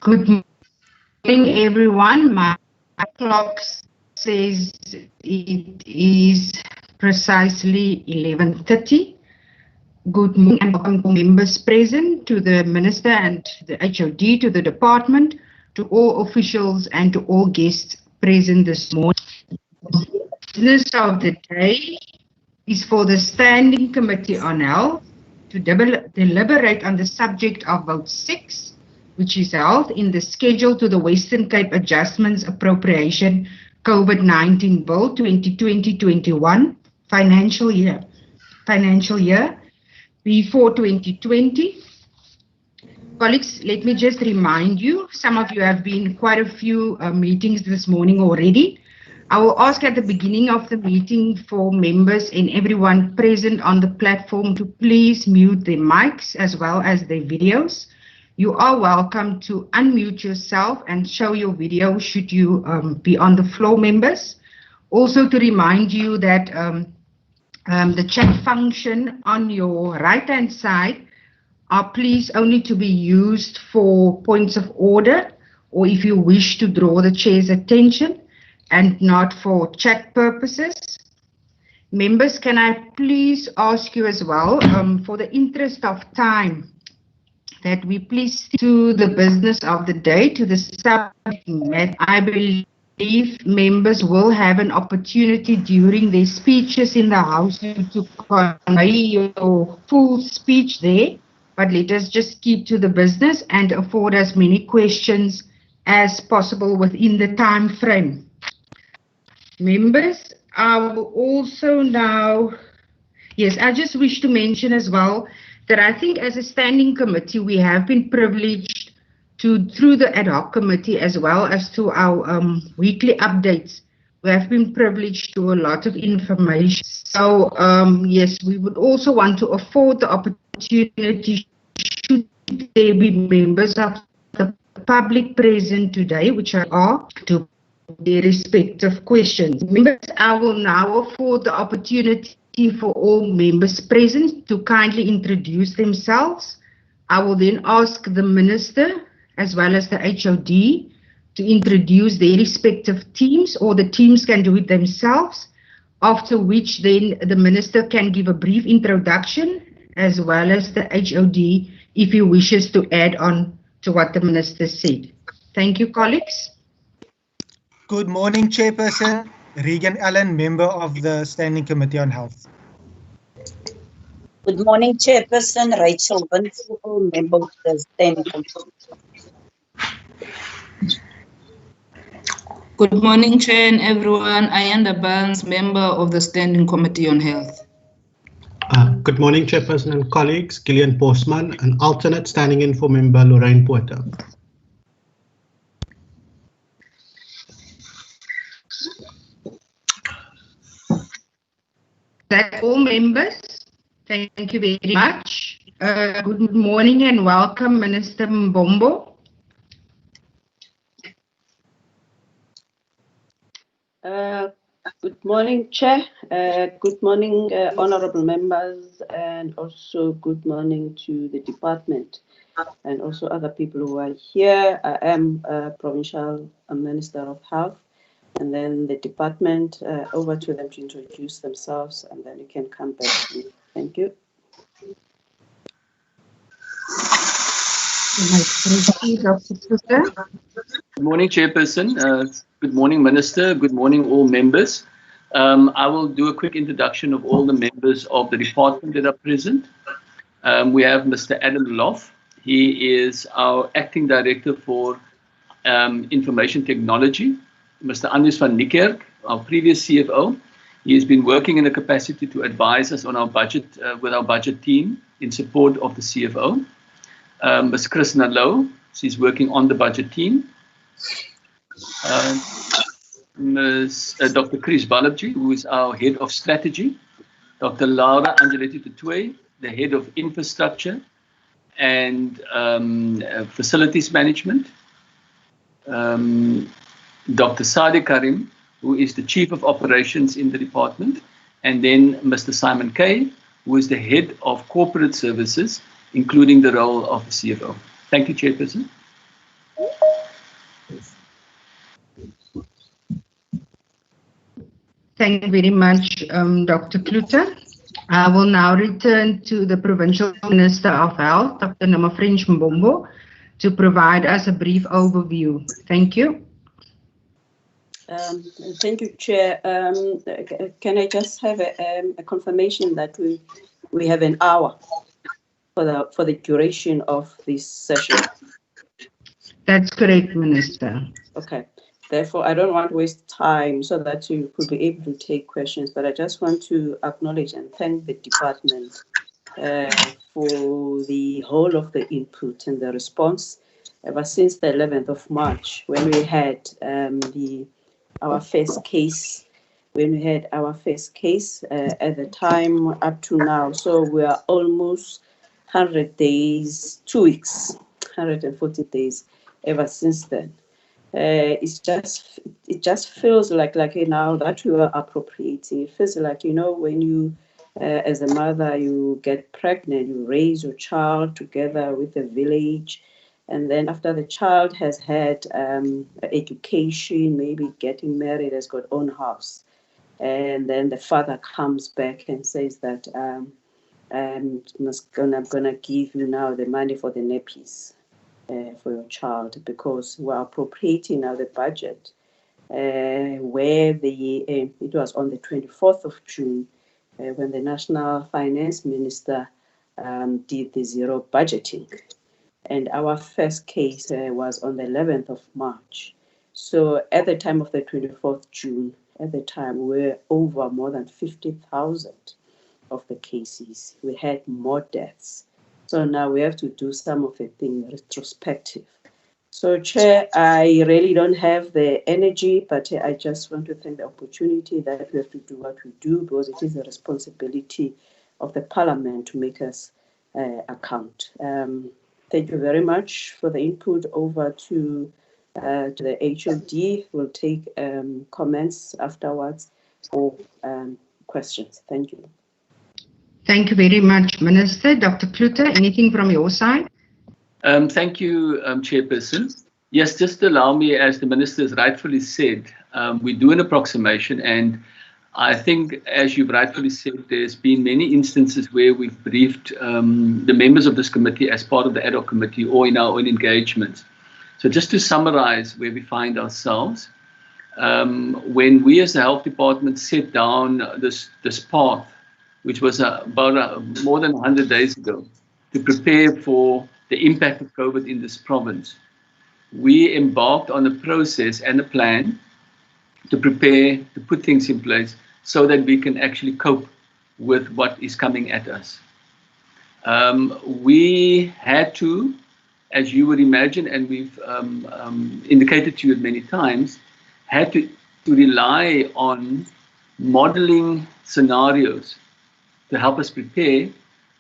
Good morning, everyone. My clock says it is precisely 11:30. Good morning and welcome to members present, to the Minister and the HOD, to the department, to all officials and to all guests present this morning. The business of the day is for the Standing Committee on Health to deliberate on the subject of Vote 6, which is held in the schedule to the Western Cape Adjustments Appropriation COVID-19 Bill 2020-21 financial year before 2020. Colleagues, let me just remind you, some of you have been in quite a few meetings this morning already. I will ask at the beginning of the meeting for members and everyone present on the platform to please mute their mics as well as their videos. You are welcome to unmute yourself and show your video should you be on the floor, members. Also to remind you that the chat function on your right-hand side are please only to be used for points of order or if you wish to draw the chair's attention, and not for chat purposes. Members, can I please ask you as well, for the interest of time, that we please stick to the business of the day, to the subject matter. I believe members will have an opportunity during their speeches in the House to convey your full speech there, but let us just keep to the business and afford as many questions as possible within the time frame. Members, I will also now, yes, I just wish to mention as well that I think as a standing committee, we have been privileged to, through the ad hoc committee as well as to our weekly updates, we have been privileged to a lot of information. So yes, we would also want to afford the opportunity, should there be members of the public present today, which are, to their respective questions. Members, I will now afford the opportunity for all members present to kindly introduce themselves. I will then ask the Minister as well as the HOD to introduce their respective teams, or the teams can do it themselves, after which then the Minister can give a brief introduction as well as the HOD if he wishes to add on to what the Minister said. Thank you, colleagues. Good morning, Chairperson. Regan Allen, member of the Standing Committee on Health. Good morning, Chairperson. Rachel Winslow, member of the Standing Committee. Good morning, Chair and everyone. Ayanda Barnes, member of the Standing Committee on Health. Good morning, Chairperson and colleagues. Gillian Postman, an alternate standing in for member Lorraine Porter. That's all, members. Thank you very much. Good morning and welcome, Minister Mbombo. Good morning, Chair. Good morning, honorable members, and also good morning to the department and also other people who are here. I am Provincial Minister of Health, and then the department, over to them to introduce themselves, and then you can come back to me. Thank you. Good morning, Chairperson. Good morning, Minister. Good morning, all members. I will do a quick introduction of all the members of the department that are present. We have Mr. Adam Loff. He is our Acting Director for Information Technology. Mr. Anders van Niekerk, our previous CFO. He has been working in a capacity to advise us on our budget with our budget team in support of the CFO. Ms. Chris Nalo, she's working on the budget team. Dr. Chris Balabji, who is our Head of Strategy. Dr. Laura Angeletti Tutwe, the Head of Infrastructure and Facilities Management. Dr. Sadiq Karim, who is the Chief of Operations in the department. And then Mr. Simon Kay, who is the Head of Corporate Services, including the role of the CFO. Thank you, Chairperson. Thank you very much, Dr. Klute. I will now return to the Provincial Minister of Health, Dr. Namafrinch Mbombo, to provide us a brief overview. Thank you. Thank you, Chair. Can I just have a confirmation that we have an hour for the duration of this session? That's correct, Minister. Okay. Therefore, I don't want to waste time so that you could be able to take questions, but I just want to acknowledge and thank the department for the whole of the input and the response ever since the 11th of March, when we had our first case. At the time up to now. So we are almost 100 days, 2 weeks, 140 days ever since then. It just feels like now that we are appropriating. It feels like, when you, as a mother, you get pregnant, you raise your child together with the village. And then after the child has had education, maybe getting married, has got own house. And then the father comes back and says that I'm gonna give you now the money for the nappies for your child, because we're appropriating now the budget where it was on the 24th of June when the National Finance Minister did the zero budgeting. And our first case was on the 11th of March. So at the time of the 24th June, at the time, we were over more than 50,000 of the cases. We had more deaths. So now we have to do some of the things retrospective. So, Chair, I really don't have the energy, but I just want to thank the opportunity that we have to do what we do, because it is a responsibility of the Parliament to make us account. Thank you very much for the input. Over to the HOD. We'll take comments afterwards or questions. Thank you. Thank you very much, Minister. Dr. Klute, anything from your side? Thank you, Chairperson. Yes, just allow me, as the Minister has rightfully said, we do an approximation, and I think, as you've rightfully said, there's been many instances where we've briefed the members of this committee as part of the ad hoc committee or in our own engagements. So just to summarize where we find ourselves, when we as the Health Department set down this path, which was about more than 100 days ago, to prepare for the impact of COVID in this province, we embarked on a process and a plan to prepare, to put things in place so that we can actually cope with what is coming at us. We had to, as you would imagine, and we've indicated to you many times, had to rely on modeling scenarios to help us prepare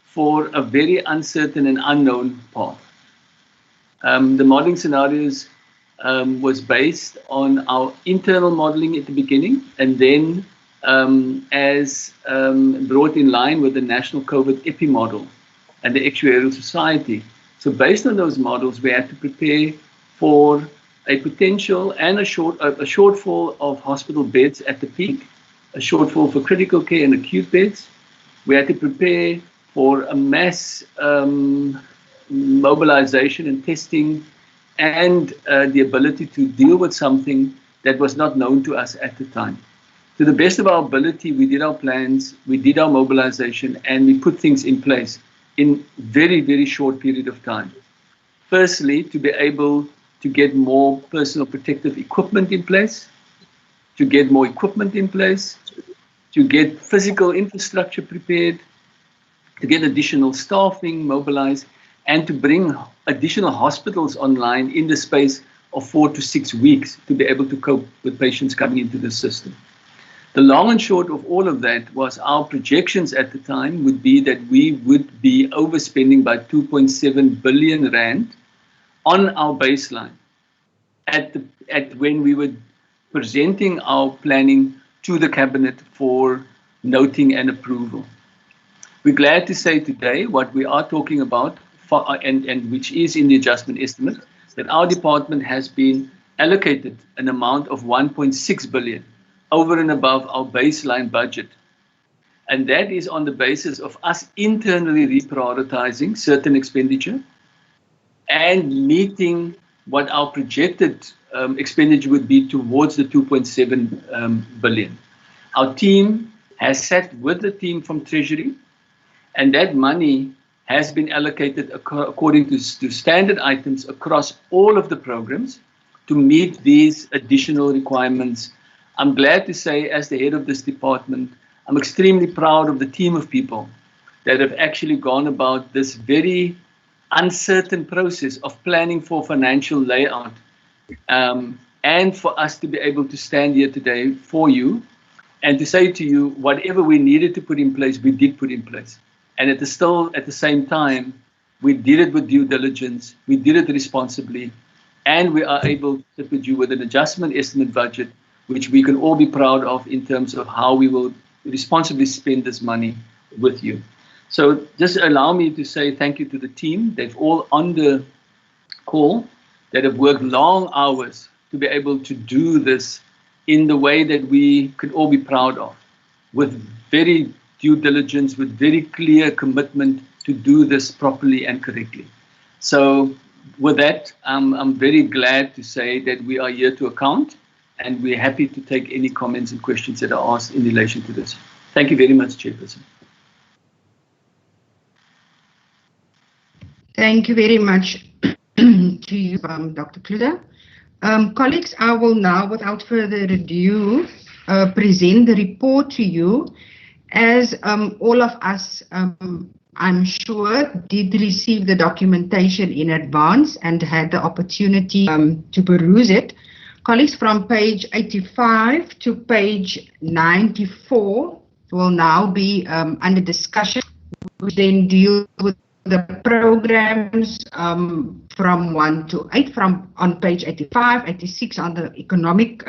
for a very uncertain and unknown path. The modeling scenarios was based on our internal modeling at the beginning, and then as brought in line with the National COVID Epi model and the Actuarial Society. So based on those models, we had to prepare for a potential and a shortfall of hospital beds at the peak, a shortfall for critical care and acute beds. We had to prepare for a mass mobilization and testing, and the ability to deal with something that was not known to us at the time. To the best of our ability, we did our plans, we did our mobilization, and we put things in place in very, very short period of time. Firstly, to be able to get more personal protective equipment in place, to get more equipment in place, to get physical infrastructure prepared, to get additional staffing mobilized, and to bring additional hospitals online in the space of 4 to 6 weeks to be able to cope with patients coming into the system. The long and short of all of that was our projections at the time would be that we would be overspending by 2.7 billion rand on our baseline at when we were presenting our planning to the cabinet for noting and approval. We're glad to say today what we are talking about, and which is in the adjustment estimate, that our department has been allocated an amount of 1.6 billion over and above our baseline budget. And that is on the basis of us internally reprioritizing certain expenditure and meeting what our projected expenditure would be towards the 2.7 billion. Our team has sat with the team from Treasury, and that money has been allocated according to standard items across all of the programs to meet these additional requirements. I'm glad to say, as the head of this department, I'm extremely proud of the team of people that have actually gone about this very uncertain process of planning for financial layout, and for us to be able to stand here today for you and to say to you, whatever we needed to put in place, we did put in place. And it is still, at the same time, we did it with due diligence, we did it responsibly, and we are able to sit with you with an adjustment estimate budget, which we can all be proud of in terms of how we will responsibly spend this money with you. So just allow me to say thank you to the team. They've all on the call that have worked long hours to be able to do this in the way that we could all be proud of, with very due diligence, with very clear commitment to do this properly and correctly. So with that, I'm very glad to say that we are here to account, and we're happy to take any comments and questions that are asked in relation to this. Thank you very much, Chairperson. Thank you very much to you, Dr. Kluder. Colleagues, I will now, without further ado, present the report to you. As all of us, I'm sure, did receive the documentation in advance and had the opportunity to peruse it. Colleagues, from page 85 to page 94 will now be under discussion, which then deal with the programs from 1 to 8, on page 85, 86 on the economic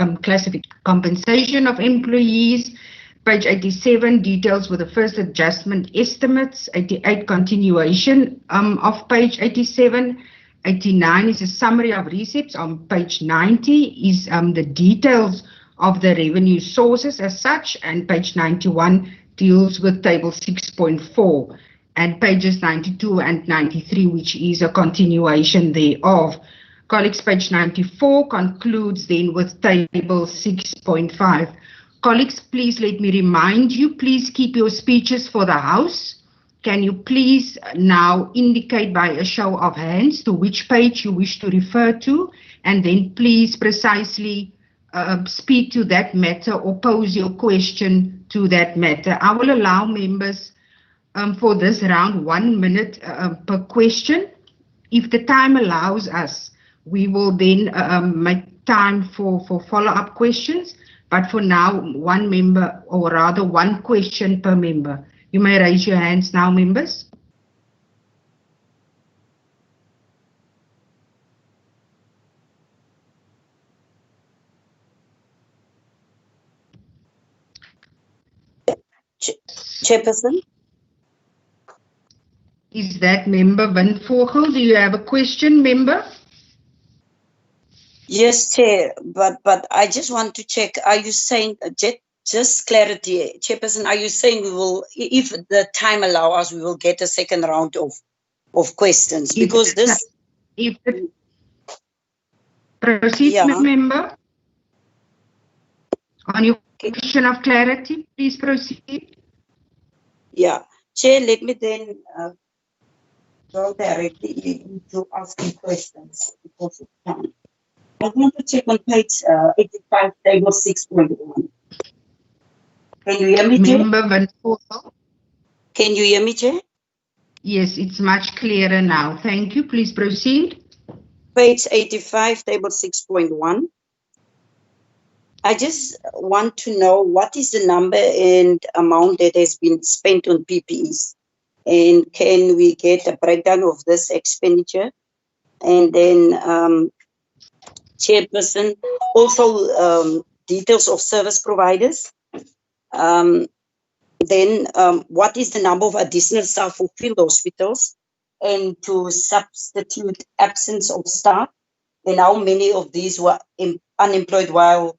compensation of employees, page 87 details with the first adjustment estimates, 88 continuation of page 87, 89 is a summary of receipts, on page 90 is the details of the revenue sources as such, and page 91 deals with table 6.4. and pages 92 and 93, which is a continuation thereof. Colleagues, page 94 concludes then with table 6.5. Colleagues, please let me remind you, please keep your speeches for the House. Can you please now indicate by a show of hands to which page you wish to refer to, and then please precisely speak to that matter or pose your question to that matter. I will allow members for this round 1 minute per question. If the time allows us, we will then make time for follow-up questions. But for now, one member, or rather one question per member. You may raise your hands now, members. Chairperson? Is that member Van Vogel? Do you have a question, member? Yes, Chair, but I just want to check. Are you saying, just clarity, Chairperson, are you saying we will, if the time allows us, we will get a second round of questions? Because proceed, yeah. Member. On your question of clarity, please proceed. Yeah, Chair, let me then go directly into asking questions because of time. I want to check on page 85, table 6.1. Can you hear me, Chair? Member Van Vogel. Can you hear me, Chair? Yes, it's much clearer now. Thank you. Please proceed. Page 85, table 6.1. I just want to know what is the number and amount that has been spent on PPEs, and can we get a breakdown of this expenditure? And then, Chairperson, also details of service providers. Then what is the number of additional staff for field hospitals and to substitute absence of staff, and how many of these were unemployed while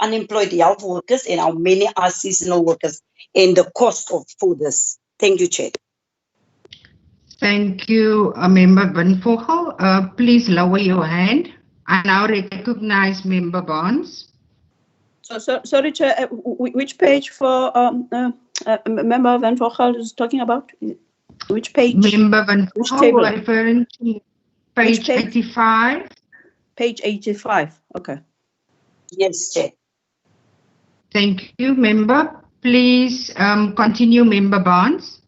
unemployed health workers and how many are seasonal workers and the cost for this. Thank you, Chair. Thank you, Member Van Vogel. Please lower your hand. I now recognize Member Barnes. Sorry, Chair, which page for Member Van Vogel is talking about? Which page? Member Van Which Vogel, table? referring to page 85. Page 85, okay. Yes, Chair. Thank you, Member. Please continue, Member Barnes.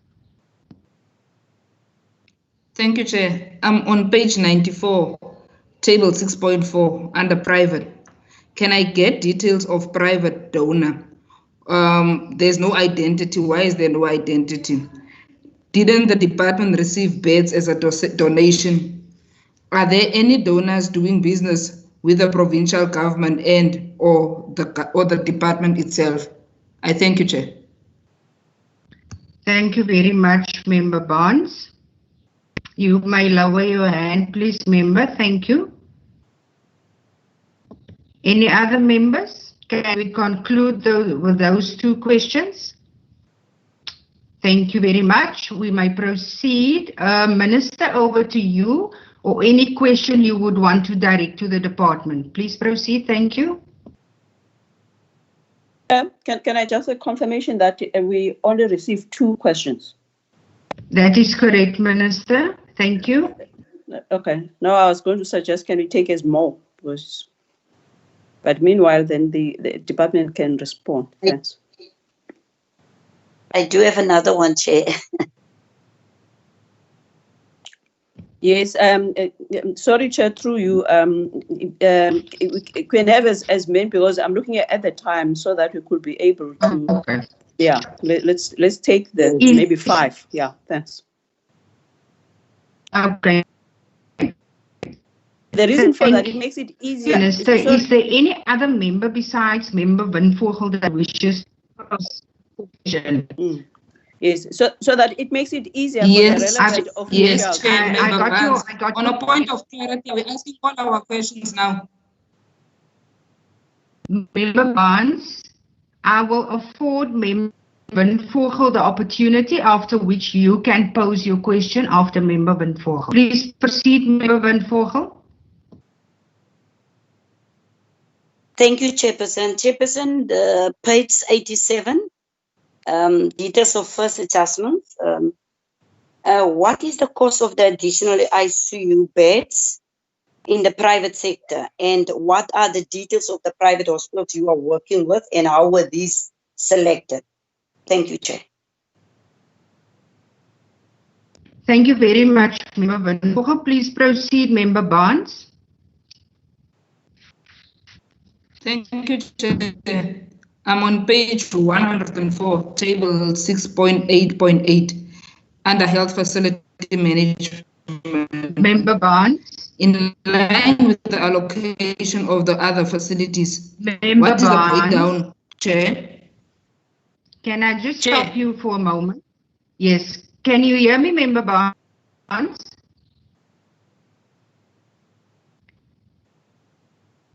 Thank you, Chair. I'm on page 94, table 6.4, under private. Can I get details of private donor? There's no identity. Why is there no identity? Didn't the department receive beds as a donation? Are there any donors doing business with the provincial government and or the department itself? I thank you, Chair. Thank you very much, Member Barnes. You may lower your hand, please, Member. Thank you. Any other members? Can we conclude with those two questions? Thank you very much. We may proceed. Minister, over to you, or any question you would want to direct to the department. Please proceed. Thank you. Can I just a confirmation that we only received 2 questions? That is correct, Minister. Thank you. Okay. No, I was going to suggest, can we take as more? But meanwhile, then the department can respond. Thanks. I do have another one, Chair. Yes. Sorry, Chair, through you. We can have as many, because I'm looking at the time so that we could be able to. Okay. Yeah. Let's take the maybe 5. Yeah. Thanks. Okay. The reason for that, it makes it easier. Minister, is there any other member besides Member Van Vogel that wishes to ask a question? Yes, so that it makes it easier Yes, for the relevant officials. yes, Chair, I Member got Barnes. your On a point of clarity, we're asking all our questions now. Member Barnes, I will afford Member Van Vogel the opportunity, after which you can pose your question after Member Van Vogel. Please proceed, Member Van Vogel. Thank you, Chairperson. Chairperson, the page 87, details of first adjustments. What is the cost of the additional ICU beds in the private sector? And what are the details of the private hospitals you are working with, and how were these selected? Thank you, Chair. Thank you very much, Member Van Vogel. Please proceed, Member Barnes. Thank you, Chair. I'm on page 104, table 6.8.8, under health facility management. Member Barnes. In line with the allocation of the other facilities, Member what is the Barnes. breakdown, Chair? Can I just Chair. stop you for a moment? Yes. Can you hear me, Member Barnes?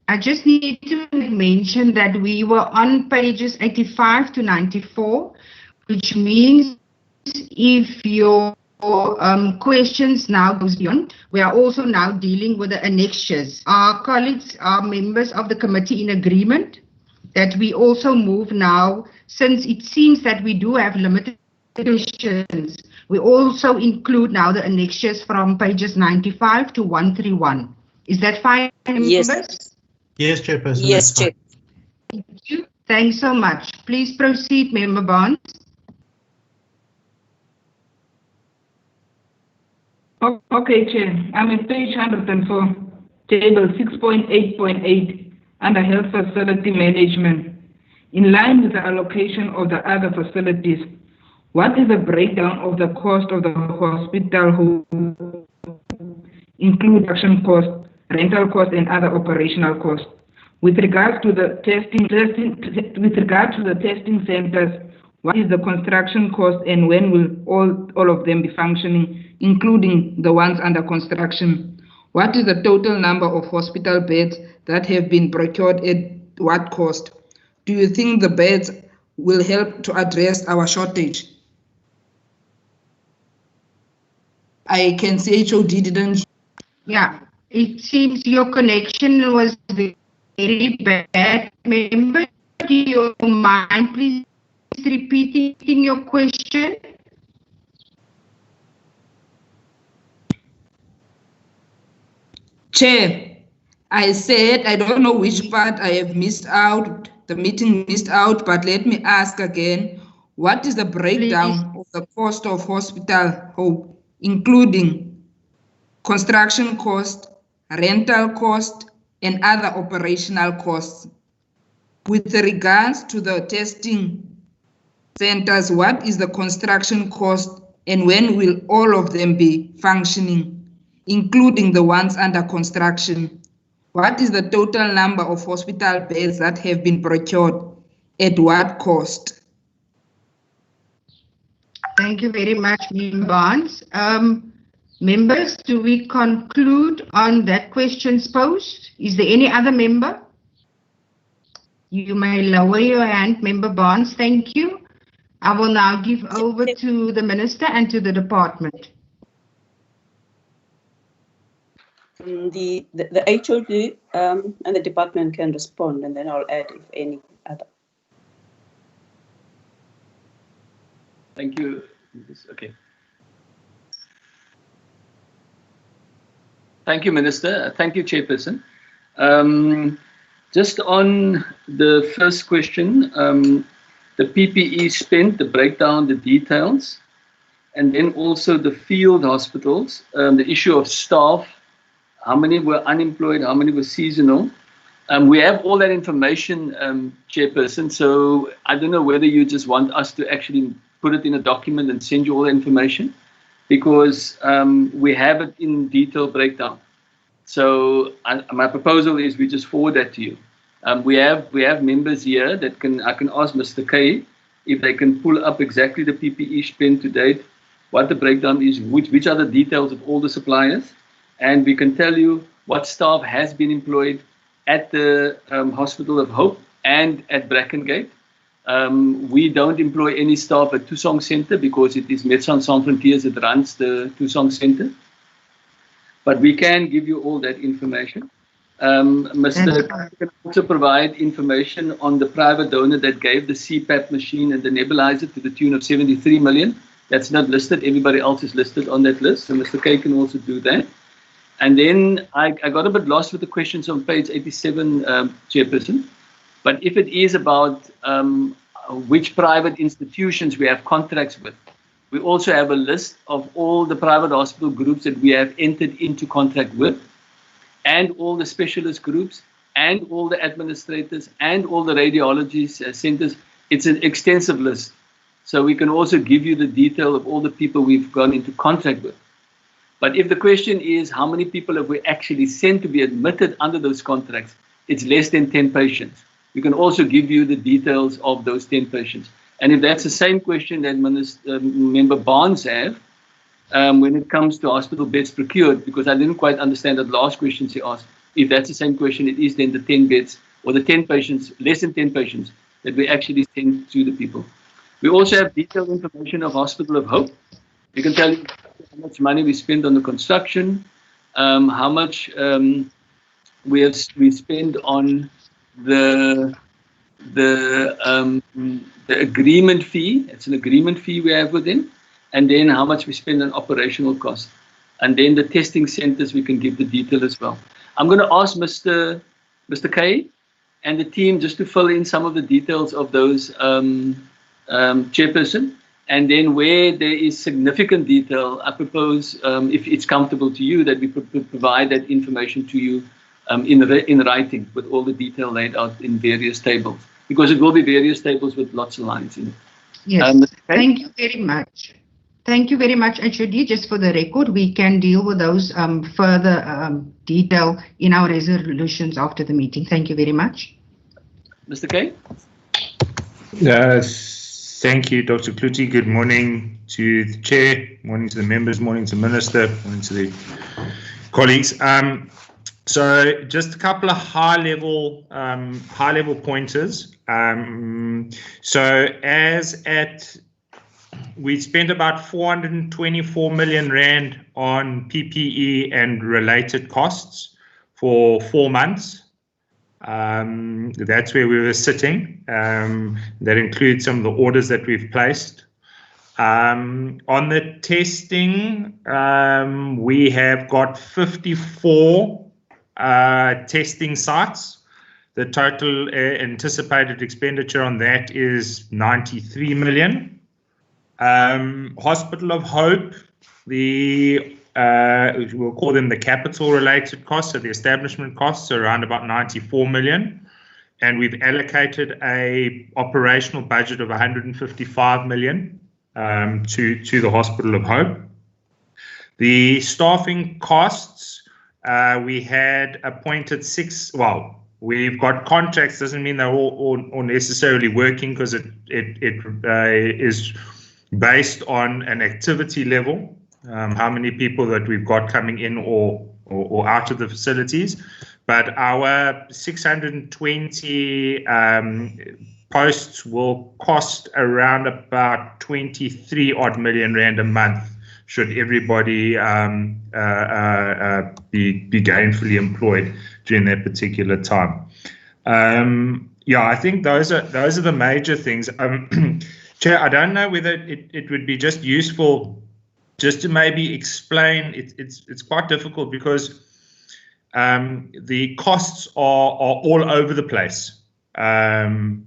I just need to mention that we were on pages 85 to 94, which means if your questions now goes beyond, we are also now dealing with the annexures. Our colleagues, our members of the committee in agreement that we also move now, since it seems that we do have limited questions, we also include now the annexures from pages 95 to 131. Is that fine, Yes. members? Yes, Chairperson. Yes, that's fine. Chair. Thank you. Thanks so much. Please proceed, Member Barnes. Okay, Chair. I'm on page 104, table 6.8.8, under health facility management. In line with the allocation of the other facilities, what is the breakdown of the cost of the hospital who include production cost, rental cost, and other operational costs? With regards to the testing centers, what is the construction cost, and when will all of them be functioning, including the ones under construction? What is the total number of hospital beds that have been procured what cost? Do you think the beds will help to address our shortage? I can see HOD didn't. Yeah, it seems your connection was very bad. Member, do you mind please repeating your question? Chair, I said I don't know which part I have missed out, the meeting missed out, but let me ask again, what is the breakdown of the cost of hospital hope, including construction cost, rental cost, and other operational costs? With regards to the testing centers, what is the construction cost and when will all of them be functioning, including the ones under construction? What is the total number of hospital beds that have been procured? At what cost? Thank you very much, Member Barnes. Members, do we conclude on that questions posed? Is there any other member? You may lower your hand, Member Barnes. Thank you. I will now give over to the Minister and to the department. The HOD and the department can respond, and then I'll add if any other. Thank you. Okay. Thank you, Minister. Thank you, Chairperson. Just on the first question, the PPE spent, the breakdown, the details, and then also the field hospitals, the issue of staff, how many were unemployed, how many were seasonal. We have all that information, Chairperson, so I don't know whether you just want us to actually put it in a document and send you all the information, because we have it in detailed breakdown. So my proposal is we just forward that to you. We have members here that I can ask Mr. K if they can pull up exactly the PPE spent to date, what the breakdown is, which are the details of all the suppliers, and we can tell you what staff has been employed at the Hospital of Hope and at Brackengate. We don't employ any staff at Tusong Center because it is Médecins Sans Frontières that runs the Tusong Center. But we can give you all that information. Mr. can also provide information on the private donor that gave the CPAP machine and the nebulizer to the tune of 73 million. That's not listed. Everybody else is listed on that list. So Mr. K can also do that. And then I got a bit lost with the questions on page 87, Chairperson. But if it is about which private institutions we have contracts with, we also have a list of all the private hospital groups that we have entered into contract with, and all the specialist groups, and all the administrators, and all the radiology centers. It's an extensive list. So we can also give you the detail of all the people we've gone into contract with. But if the question is how many people have we actually sent to be admitted under those contracts, it's less than 10 patients. We can also give you the details of those 10 patients. And if that's the same question that Member Barnes have, when it comes to hospital beds procured, because I didn't quite understand that last question she asked, if that's the same question, it is then the 10 beds or the 10 patients, less than 10 patients that we actually send to the people. We also have detailed information of Hospital of Hope. We can tell you how much money we spend on the construction, how much we spend on the agreement fee. It's an agreement fee we have with them, and then how much we spend on operational costs, and then the testing centers we can give the detail as well. I'm going to ask Mr. K and the team just to fill in some of the details of those, Chairperson, and then where there is significant detail, I propose, if it's comfortable to you, that we provide that information to you in writing with all the detail laid out in various tables, because it will be various tables with lots of lines in it. Yes, thank you very much. Thank you very much, HOD. Just for the record, we can deal with those further detail in our resolutions after the meeting. Thank you very much. Mr. K? Thank you, Dr. Kluti. Good morning to the Chair, morning to the members, morning to the Minister, morning to the colleagues. So just a couple of high level pointers. So we spent about 424 million rand on PPE and related costs for 4 months. That's where we were sitting. That includes some of the orders that we've placed. On the testing, we have got 54 testing sites. The total anticipated expenditure on that is 93 million. Hospital of Hope, we'll call them the capital related costs, so the establishment costs are around about 94 million. And we've allocated a operational budget of 155 million to the Hospital of Hope. The staffing costs, we had appointed we've got contracts, doesn't mean they're all necessarily working, because it is based on an activity level, how many people that we've got coming in or out of the facilities. But our 620 posts will cost around about 23 odd million rand a month, should everybody be gainfully employed during that particular time. Yeah, I think those are the major things. Chair, I don't know whether it would be just useful just to maybe explain. It's quite difficult because the costs are all over the place. And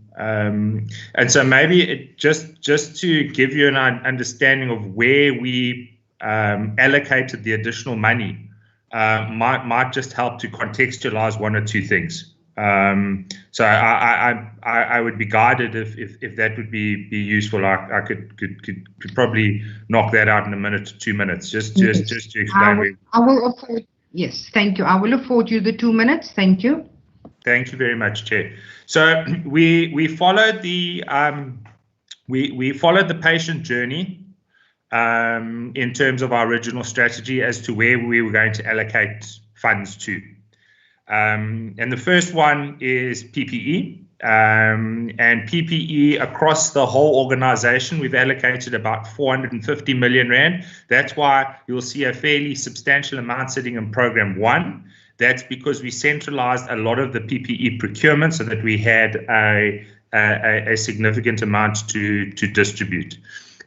so maybe just to give you an understanding of where we allocated the additional money might just help to contextualize one or two things. So I would be guided if that would be useful. I could probably knock that out in a minute to 2 minutes, just to explain. I will afford. Yes, thank you. I will afford you the 2 minutes. Thank you. Thank you very much, Chair. So we followed the patient journey in terms of our original strategy as to where we were going to allocate funds to. And the first one is PPE. And PPE across the whole organization, we've allocated about 450 million rand. That's why you'll see a fairly substantial amount sitting in program 1. That's because we centralized a lot of the PPE procurement so that we had a significant amount to distribute.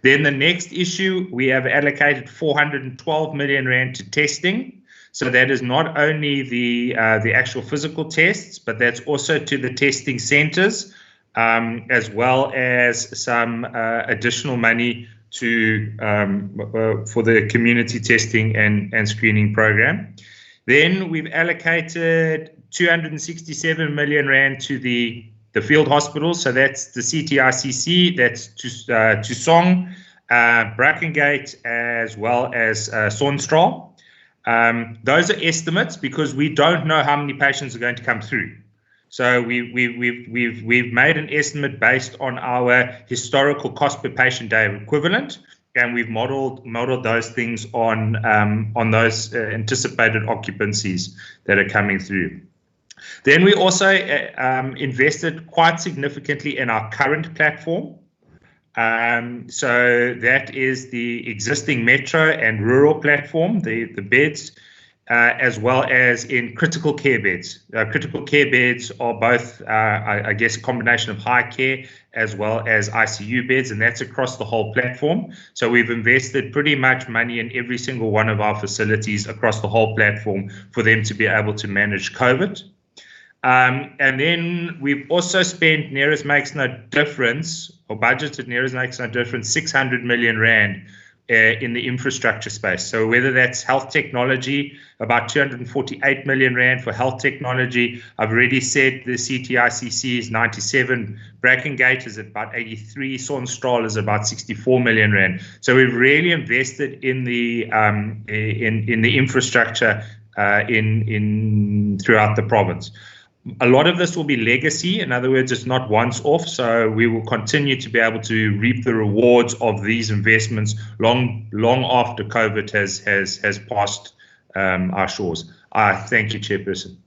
Then the next issue, we have allocated 412 million rand to testing. So that is not only the actual physical tests, but that's also to the testing centers, as well as some additional money for the community testing and screening program. Then we've allocated 267 million rand to the field hospitals. So that's the CTICC, that's to Song, Brackengate, as well as Sonstraal. Those are estimates because we don't know how many patients are going to come through. So we've made an estimate based on our historical cost per patient day equivalent, and we've modeled those things on those anticipated occupancies that are coming through. Then we also invested quite significantly in our current platform. So that is the existing metro and rural platform, the beds, as well as in critical care beds. Critical care beds are both, I guess, a combination of high care as well as ICU beds, and that's across the whole platform. So we've invested pretty much money in every single one of our facilities across the whole platform for them to be able to manage COVID. And then we've also spent, near as makes no difference, or budgeted near as makes no difference, 600 million rand in the infrastructure space. So whether that's health technology, about 248 million rand for health technology. I've already said the CTICC is 97, Brackengate is about 83, Sonstraal is about 64 million rand. So we've really invested in the infrastructure throughout the province. A lot of this will be legacy. In other words, it's not once off. So we will continue to be able to reap the rewards of these investments long after COVID has passed our shores. Thank you, Chairperson.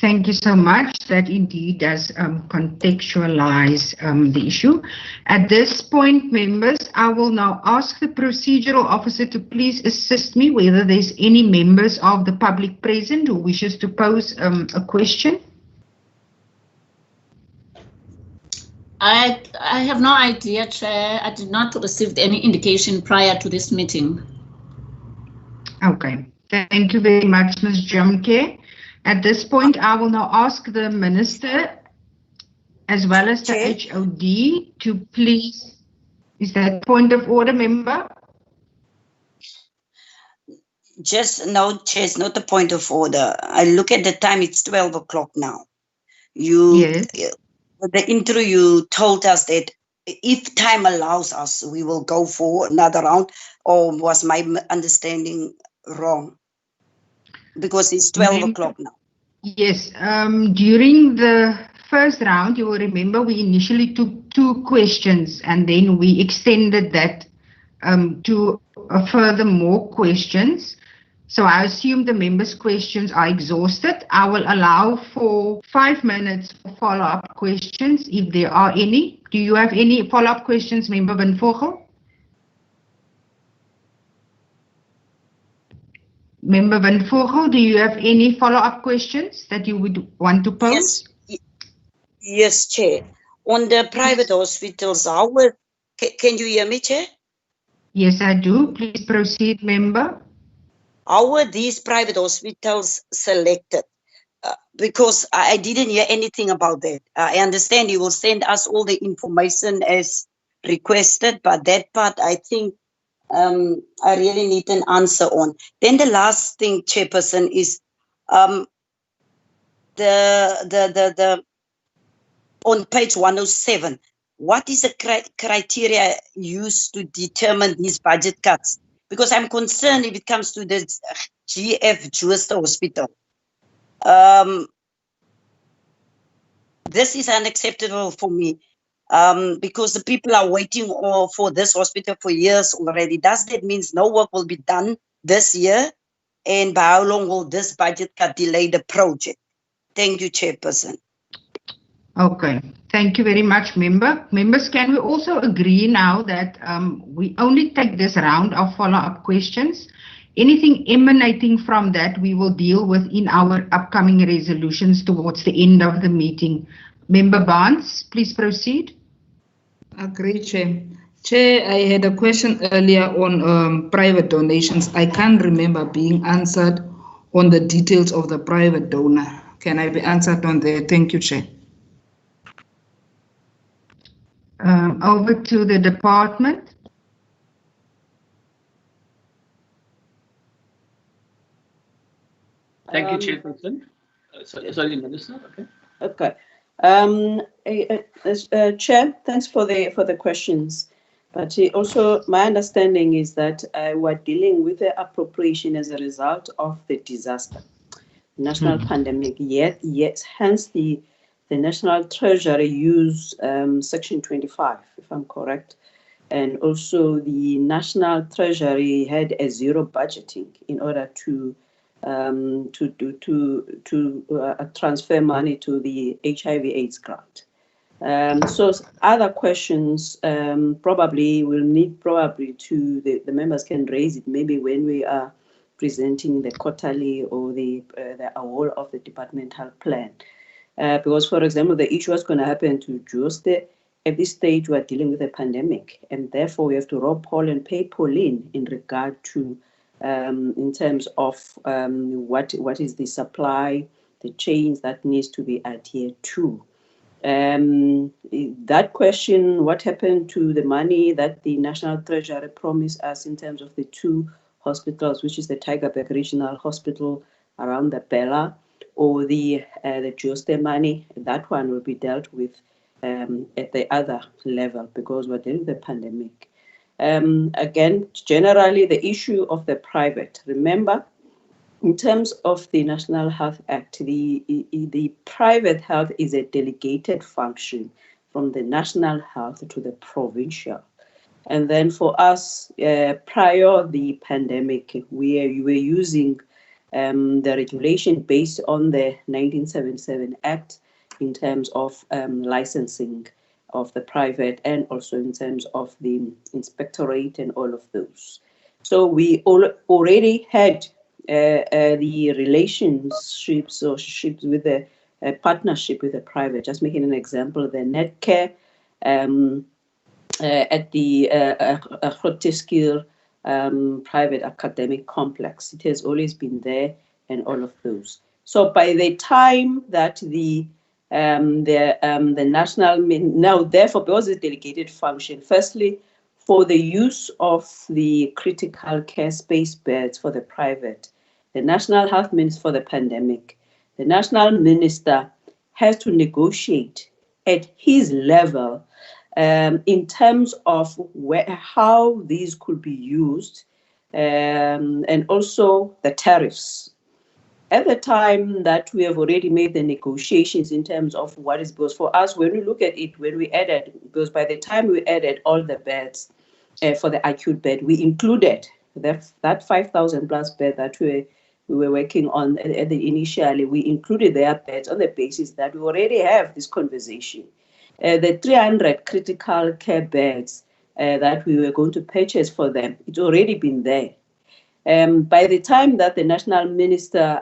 Thank you so much. That indeed does contextualize the issue. At this point, members, I will now ask the procedural officer to please assist me whether there's any members of the public present who wishes to pose a question. I have no idea, Chair. I did not receive any indication prior to this meeting. Okay. Thank you very much, Ms. Jumke. At this point, I will now ask the Minister as well as the HOD to please, is that point of order, member? Just no, Chair, it's not a point of order. I look at the time, it's 12 o'clock now. Yes. The intro, you told us that if time allows us, we will go for another round, or was my understanding wrong? Because it's 12 o'clock now. Yes, during the first round, you will remember we initially took 2 questions and then we extended that to further more questions. So I assume the members' questions are exhausted. I will allow for 5 minutes for follow-up questions if there are any. Do you have any follow-up questions, Member Van Vogel? Member Van Vogel, do you have any follow-up questions that you would want to pose? Yes, Chair. On the private hospitals, can you hear me, Chair? Yes, I do. Please proceed, member. How were these private hospitals selected? Because I didn't hear anything about that. I understand you will send us all the information as requested, but that part I think I really need an answer on. Then the last thing, Chairperson, is on page 107. What is the criteria used to determine these budget cuts? Because I'm concerned if it comes to the GF Jooste Hospital. This is unacceptable for me because the people are waiting for this hospital for years already. Does that mean no work will be done this year? And by how long will this budget cut delay the project? Thank you, Chairperson. Okay, thank you very much, member. Members, can we also agree now that we only take this round of follow-up questions? Anything emanating from that we will deal with in our upcoming resolutions towards the end of the meeting. Member Barnes, please proceed. Agree, Chair. Chair, I had a question earlier on private donations. I can't remember being answered on the details of the private donor. Can I be answered on there? Thank you, Chair. Over to the department. Thank you, Chairperson. Sorry, Minister. Okay. Okay. Chair, thanks for the questions. But also, my understanding is that we're dealing with the appropriation as a result of the disaster, national pandemic. Yet, hence the National Treasury used Section 25, if I'm correct. And also the National Treasury had a zero budgeting in order to transfer money to the HIV/AIDS grant. So other questions probably will need to the members can raise it maybe when we are presenting the quarterly or the award of the departmental plan. Because, for example, the issue is going to happen to Jooste. At this stage, we are dealing with a pandemic, and therefore we have to roll Paul and pay Pauline in regard to, in terms of what is the supply, the chains that needs to be adhered to. That question, what happened to the money that the National Treasury promised us in terms of the 2 hospitals, which is the Tygerberg Regional Hospital around the Bella, or the Jooste money, that one will be dealt with at the other level because we're dealing with the pandemic. Again, generally the issue of the private, remember, in terms of the National Health Act, the private health is a delegated function from the national health to the provincial. And then for us, prior the pandemic, we were using the regulation based on the 1977 Act in terms of licensing of the private and also in terms of the inspectorate and all of those. So we already had the relationships or ships with the partnership with the private. Just making an example, the Netcare at the Grooteskiel private academic complex. It has always been there and all of those. So by the time that the national, now therefore because it's delegated function, firstly, for the use of the critical care space beds for the private, the National Health Minister for the pandemic, the National Minister has to negotiate at his level in terms of how these could be used and also the tariffs. At the time that we have already made the negotiations in terms of what is, because for us, when we look at it, when we added, because by the time we added all the beds for the acute bed, we included that 5,000 plus bed that we were working on at the initially, we included their beds on the basis that we already have this conversation. The 300 critical care beds that we were going to purchase for them, it's already been there. By the time that the national minister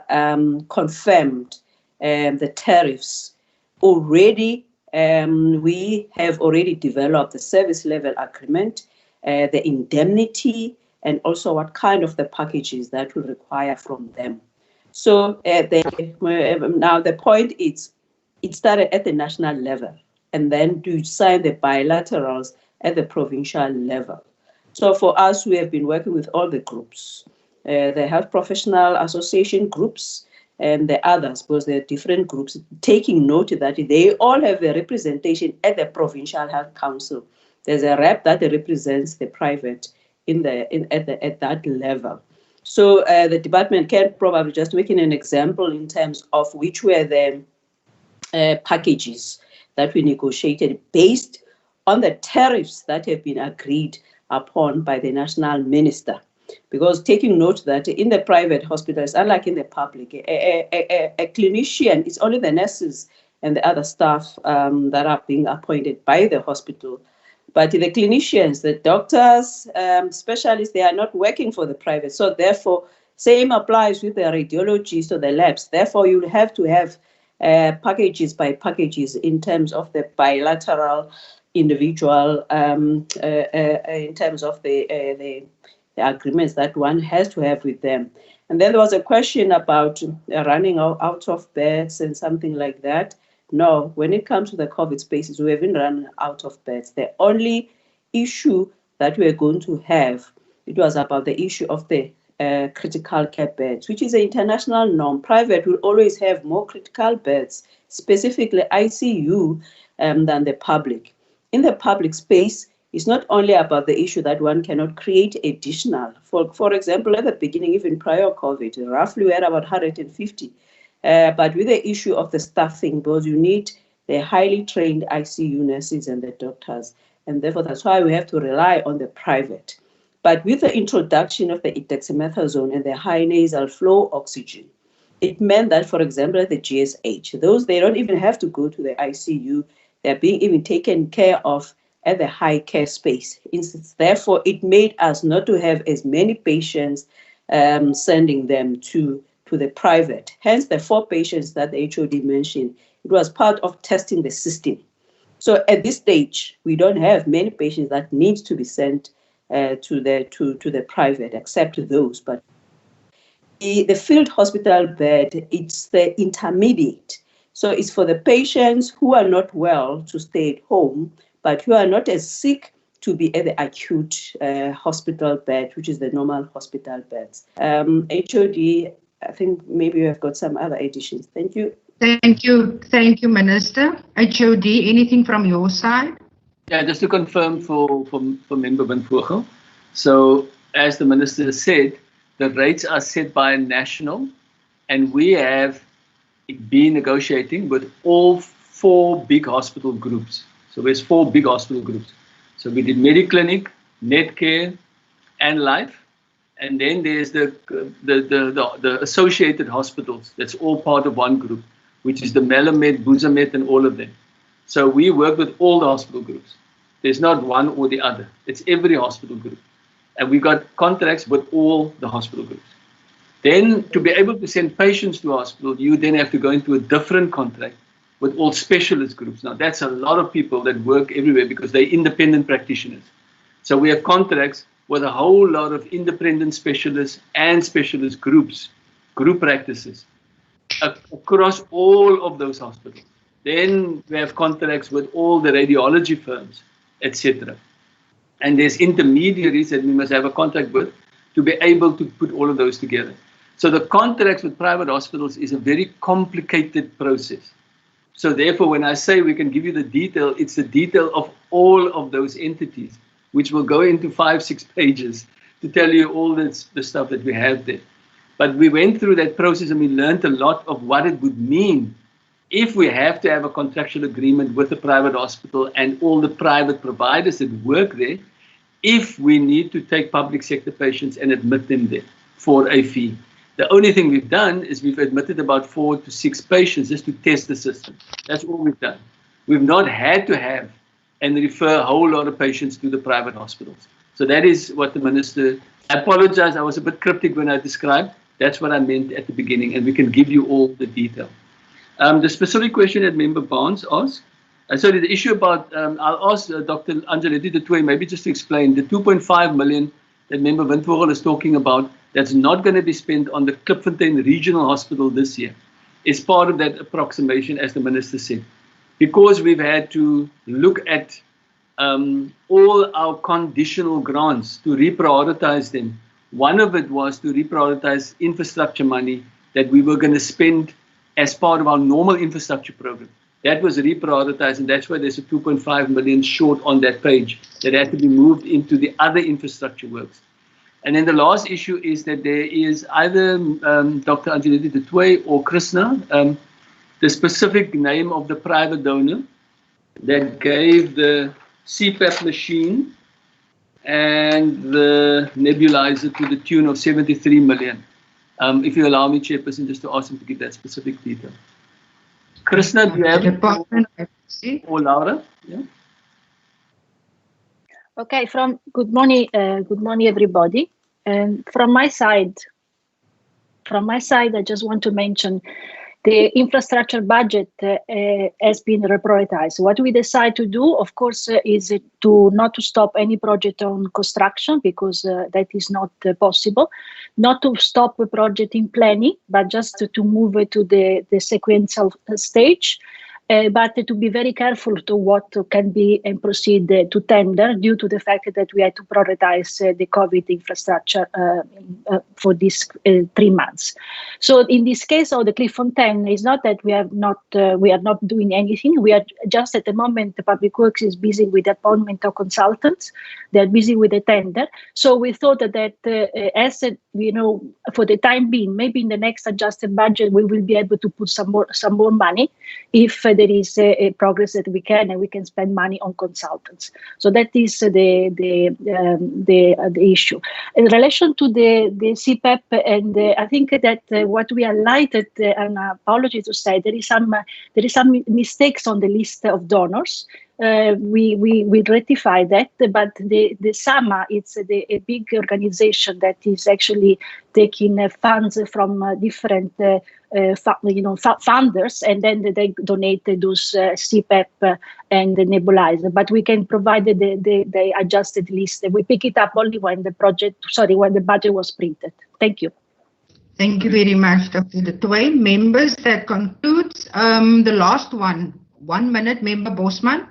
confirmed the tariffs, already we have already developed the service level agreement, the indemnity, and also what kind of the packages that will require from them. So now the point is, it started at the national level, and then to sign the bilaterals at the provincial level. So for us, we have been working with all the groups, the health professional association groups and the others, because there are different groups, taking note that they all have a representation at the Provincial Health Council. There's a rep that represents the private at that level. So the department can probably just making an example in terms of which were the packages that we negotiated based on the tariffs that have been agreed upon by the national minister. Because taking note that in the private hospitals, unlike in the public, a clinician, it's only the nurses and the other staff that are being appointed by the hospital. But the clinicians, the doctors, specialists, they are not working for the private. So therefore, same applies with the radiologists or the labs. Therefore, you'll have to have packages by packages in terms of the bilateral, individual, in terms of the agreements that one has to have with them. And then there was a question about running out of beds and something like that. No, when it comes to the COVID spaces, we haven't run out of beds. The only issue that we're going to have, it was about the issue of the critical care beds, which is an international norm. Private will always have more critical beds, specifically ICU, than the public. In the public space, it's not only about the issue that one cannot create additional. For example, at the beginning, even prior COVID, roughly we had about 150. But with the issue of the staffing, because you need the highly trained ICU nurses and the doctors, and therefore that's why we have to rely on the private. But with the introduction of the dexamethasone and the high nasal flow oxygen, it meant that, for example, at the GSH, they don't even have to go to the ICU. They're being even taken care of at the high care space. Therefore, it made us not to have as many patients sending them to the private. Hence, the 4 patients that the HOD mentioned, it was part of testing the system. So at this stage, we don't have many patients that need to be sent to the private, except those. But the field hospital bed, it's the intermediate. So it's for the patients who are not well to stay at home, but who are not as sick to be at the acute hospital bed, which is the normal hospital beds. HOD, I think maybe you have got some other additions. Thank you. Thank you, Minister. HOD, anything from your side? Yeah, just to confirm for Member Van Vogel. So as the Minister said, the rates are set by national, and we have been negotiating with all 4 big hospital groups. So there's 4 big hospital groups. So we did Mediclinic, Netcare, and Life. And then there's the associated hospitals. That's all part of one group, which is the Melamed, Buzamed, and all of them. So we work with all the hospital groups. There's not one or the other. It's every hospital group. And we got contracts with all the hospital groups. Then to be able to send patients to hospital, you then have to go into a different contract with all specialist groups. Now that's a lot of people that work everywhere because they're independent practitioners. So we have contracts with a whole lot of independent specialists and specialist groups, group practices across all of those hospitals. Then we have contracts with all the radiology firms, etc. And there's intermediaries that we must have a contract with to be able to put all of those together. So the contracts with private hospitals is a very complicated process. So therefore, when I say we can give you the detail, it's the detail of all of those entities, which will go into 5-6 pages to tell you all the stuff that we have there. But we went through that process and we learned a lot of what it would mean if we have to have a contractual agreement with the private hospital and all the private providers that work there, if we need to take public sector patients and admit them there for a fee. The only thing we've done is we've admitted about 4 to 6 patients just to test the system. That's all we've done. We've not had to have and refer a whole lot of patients to the private hospitals. So that is what the minister, I apologize, I was a bit cryptic when I described. That's what I meant at the beginning, and we can give you all the detail. The specific question that Member Barnes asked, sorry, the issue about, I'll ask Dr. Anjaletti de Tooy maybe just to explain the 2.5 million that Member Windvogel is talking about, that's not going to be spent on the Klipfontein Regional Hospital this year. It's part of that approximation, as the minister said. Because we've had to look at all our conditional grants to reprioritize them. One of it was to reprioritize infrastructure money that we were going to spend as part of our normal infrastructure program. That was reprioritized, and that's why there's a 2.5 million short on that page that had to be moved into the other infrastructure works. And then the last issue is that there is either Dr. Anjaletti de Tooy or Krishna, the specific name of the private donor that gave the CPAP machine and the nebulizer to the tune of 73 million. If you allow me, Chairperson, just to ask him to give that specific detail. Krishna, do you have it? Or Laura? Yeah. Okay, good morning, everybody. And from my side, I just want to mention the infrastructure budget has been reprioritized. What we decide to do, of course, is not to stop any project on construction, because that is not possible. Not to stop a project in planning, but just to move it to the sequential stage. But to be very careful to what can be and proceed to tender, due to the fact that we had to prioritize the COVID infrastructure for these 3 months. So in this case of the Klipfontein, it's not that we are not doing anything. We are just at the moment, the Public Works is busy with the appointment of consultants. They're busy with the tender. So we thought that as for the time being, maybe in the next adjusted budget, we will be able to put some more money if there is a progress that we can, and we can spend money on consultants. So that is the issue. In relation to the CPAP, and I think that what we highlighted, and apology to say, there is some mistakes on the list of donors. We rectify that, but the SAMA, it's a big organization that is actually taking funds from different funders, and then they donate those CPAP and the nebulizer. But we can provide the adjusted list. We pick it up only when the budget was printed. Thank you. Thank you very much, Dr. de Tooy. Members, that concludes the last one. 1 minute, Member Bosman.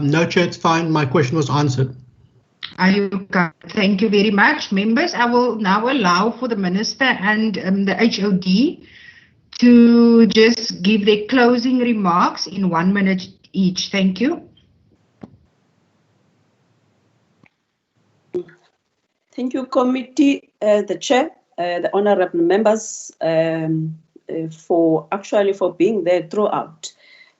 No, Chair, it's fine. My question was answered. Thank you very much, members. I will now allow for the Minister and the HOD to just give their closing remarks in 1 minute each. Thank you. Thank you, Committee, the Chair, the honourable members, for being there throughout.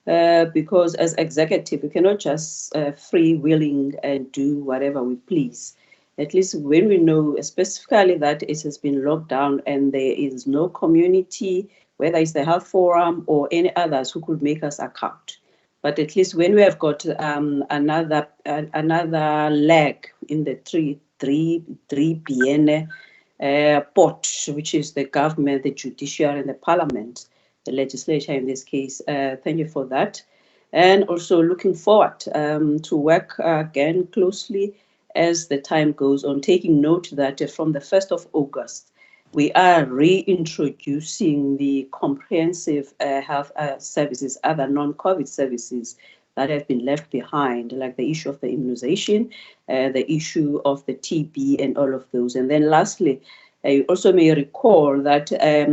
because as executive, we cannot just freewheeling and do whatever we please. At least when we know specifically that it has been locked down and there is no community, whether it's the Health Forum or any others who could make us account. But at least when we have got another leg in the three BN pot, which is the government, the judiciary, and the parliament, the legislature in this case. Thank you for that. And also looking forward to work again closely as the time goes on, taking note that from the 1st of August, we are reintroducing the comprehensive health services, other non-COVID services that have been left behind, like the issue of the immunization, the issue of the TB and all of those. And then lastly, you also may recall that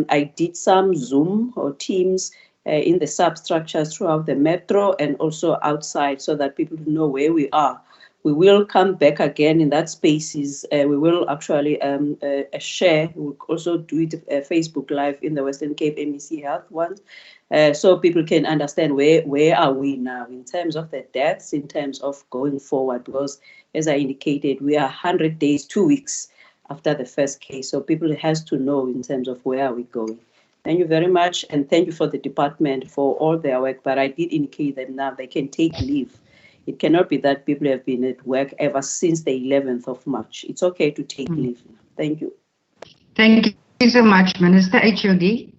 I did some Zoom or Teams in the substructures throughout the metro and also outside so that people know where we are. We will come back again in that spaces. We will actually share. We'll also do it Facebook Live in the Western Cape MEC Health ones, so people can understand where are we now in terms of the deaths, in terms of going forward. Because as I indicated, we are 100 days, 2 weeks after the first case. So people has to know in terms of where are we going. Thank you very much, and thank you for the department for all their work. But I did indicate that now they can take leave. It cannot be that people have been at work ever since the 11th of March. It's okay to take leave. Thank you. Thank you so much, Minister. HOD.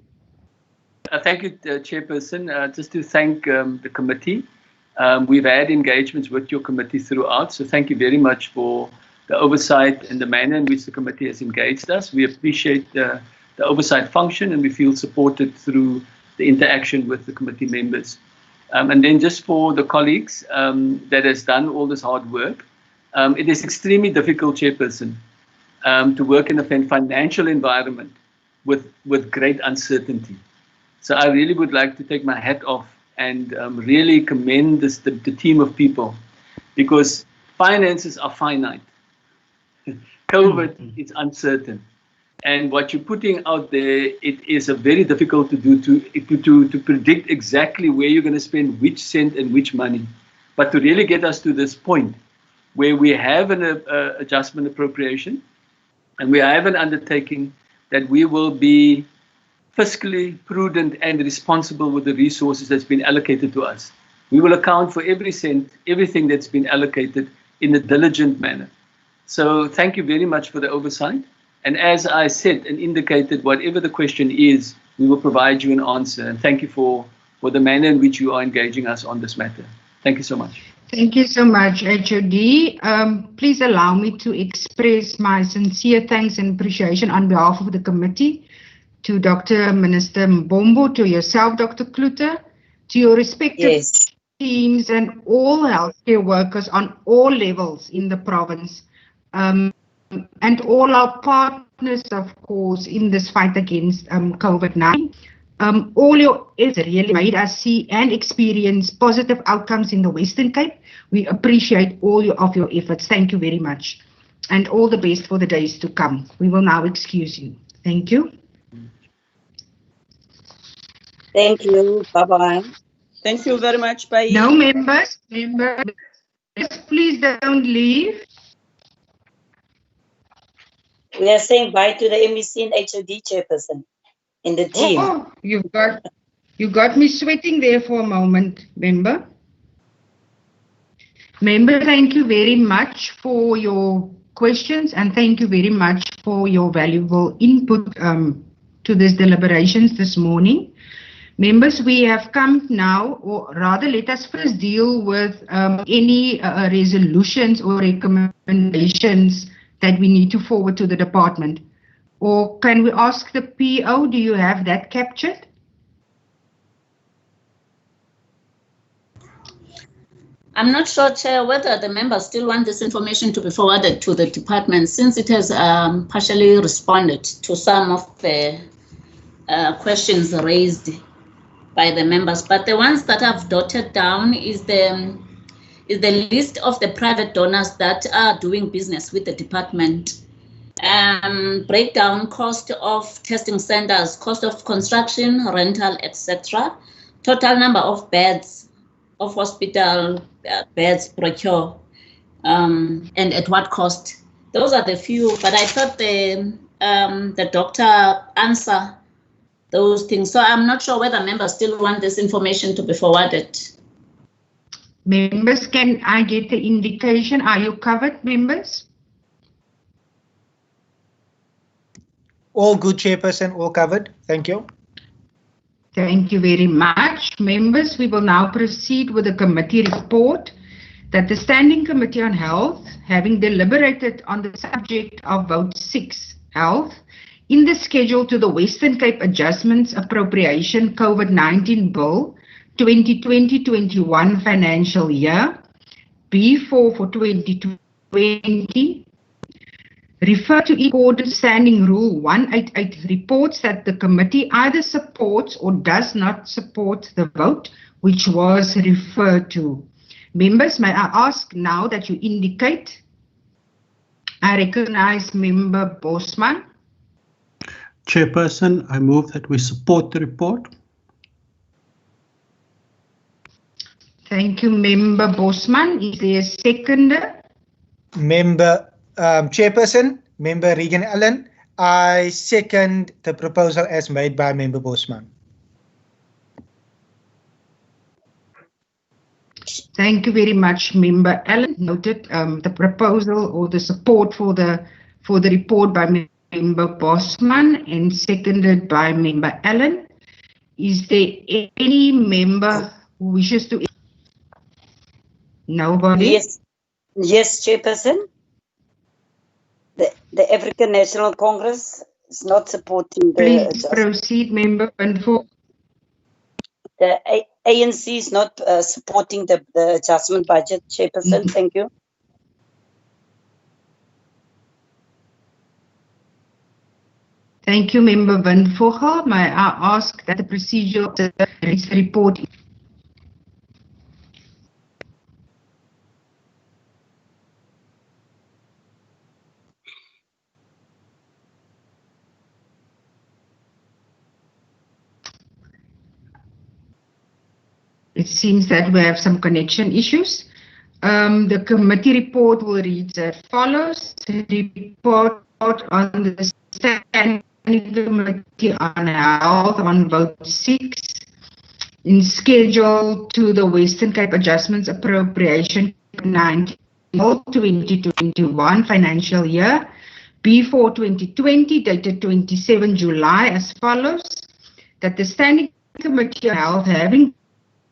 Thank you, Chairperson. Just to thank the committee. We've had engagements with your committee throughout, so thank you very much for the oversight and the manner in which the committee has engaged us. We appreciate the oversight function and we feel supported through the interaction with the committee members. And then just for the colleagues that has done all this hard work, it is extremely difficult, Chairperson, to work in a financial environment with great uncertainty. So I really would like to take my hat off and really commend the team of people, because finances are finite. COVID is uncertain. And what you're putting out there, it is very difficult to do to predict exactly where you're going to spend which cent and which money. But to really get us to this point where we have an adjustment appropriation and we have an undertaking that we will be fiscally prudent and responsible with the resources that's been allocated to us. We will account for every cent, everything that's been allocated in a diligent manner. So thank you very much for the oversight. And as I said and indicated, whatever the question is, we will provide you an answer. And thank you for the manner in which you are engaging us on this matter. Thank you so much. Thank you so much, HOD. Please allow me to express my sincere thanks and appreciation on behalf of the committee to Dr. Minister Mbombo, to yourself, Dr. Klute, to your respective teams and all healthcare workers on all levels in the province. And all our partners, of course, in this fight against COVID-19. All your efforts really made us see and experience positive outcomes in the Western Cape. We appreciate all of your efforts. Thank you very much. And all the best for the days to come. We will now excuse you. Thank you. Thank you. Bye-bye. Thank you very much. Bye. No members, please don't leave. We are saying bye to the MEC and HOD chairperson in the team. Oh, you got me sweating there for a moment, member. Member, thank you very much for your questions and thank you very much for your valuable input to this deliberations this morning. Members, we have come now, or rather let us first deal with any resolutions or recommendations that we need to forward to the department. Or can we ask the PO, do you have that captured? I'm not sure, Chair, whether the members still want this information to be forwarded to the department, since it has partially responded to some of the questions raised by the members. But the ones that I've dotted down is the list of the private donors that are doing business with the department. Breakdown cost of testing centers, cost of construction, rental, etc. total number of beds, of hospital beds procure, and at what cost. Those are the few, but I thought the doctor answer those things. So I'm not sure whether members still want this information to be forwarded. Members, can I get the indication? Are you covered, members? All good, Chairperson, all covered. Thank you. Thank you very much. Members, we will now proceed with the committee report that the Standing Committee on Health, having deliberated on the subject of Vote 6, Health, in the schedule to the Western Cape Adjustments Appropriation COVID-19 Bill 2020-21 financial year, B4 for 2020, refer to accordance Standing Rule 188 reports that the committee either supports or does not support the vote which was referred to. Members, may I ask now that you indicate? I recognize Member Bosman. Chairperson, I move that we support the report. Thank you, Member Bosman. Is there a seconder? Chairperson, Member Regan Allen, I second the proposal as made by Member Bosman. Thank you very much, Member Allen. Noted the proposal or the support for the report by Member Bosman and seconded by Member Allen. Is there any member who wishes to? Nobody? Yes, Chairperson. The African National Congress is not supporting the Please adjustment. proceed, Member Vanvoort. The ANC is not supporting the adjustment budget, Chairperson. Thank you. Thank you, Member Van Vogel. May I ask that the procedure of the report? It seems that we have some connection issues. The committee report will read as follows. The report on the Standing Committee on Health on Vote 6 in schedule to the Western Cape Adjustments Appropriation 2021 financial year, B4 2020, dated 27 July as follows. That the Standing Committee on Health, having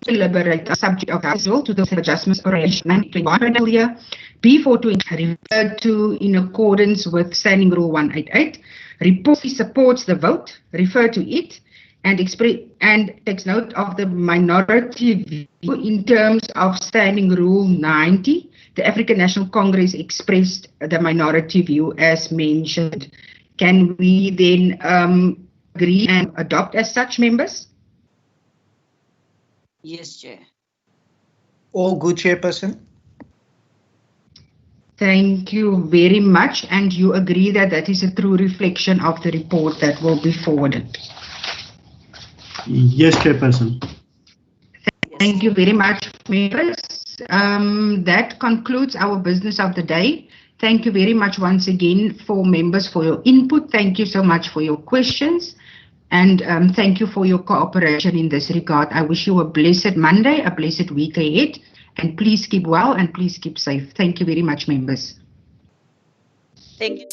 deliberate a subject of council to the adjustments operation 2021 financial year, B4 2020 referred to in accordance with Standing Rule 188, reports he supports the vote, refer to it, and takes note of the minority view in terms of Standing Rule 90. The African National Congress expressed the minority view as mentioned. Can we then agree and adopt as such, members? Yes, Chair. All good, Chairperson. Thank you very much. And you agree that that is a true reflection of the report that will be forwarded? Yes, Chairperson. Thank you very much, members. That concludes our business of the day. Thank you very much once again for members for your input. Thank you so much for your questions. And thank you for your cooperation in this regard. I wish you a blessed Monday, a blessed week ahead. And please keep well and please keep safe. Thank you very much, members. Thank you.